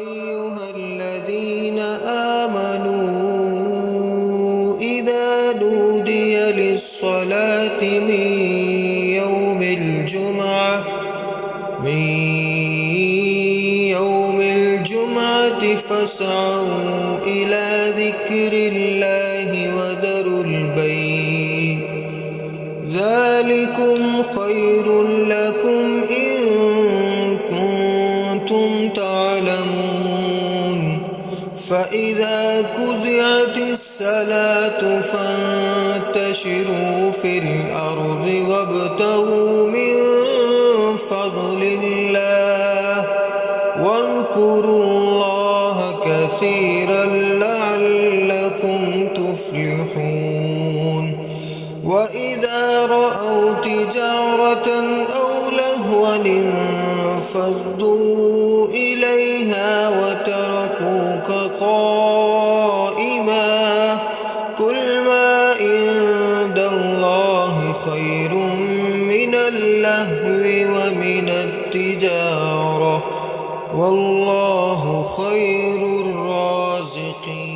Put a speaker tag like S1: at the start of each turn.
S1: أيها الذين آمنوا إذا نودي للصلاة من يوم الجمعة فاسعوا إلى ذكر الله وذروا البيع ذلكم خير لكم إن كنتم تعلمون. فإذا قضيت الصلاة فانتشروا في الأرض وابتغوا من فضل الله واذكروا الله كثيرا لعلكم تفلحون. وإذا رأوا تجارة أو لهوا انفضوا إليها وتركوك قائما قل ما عند الله خير من اللهو ومن التجارة والله خير الرازقين.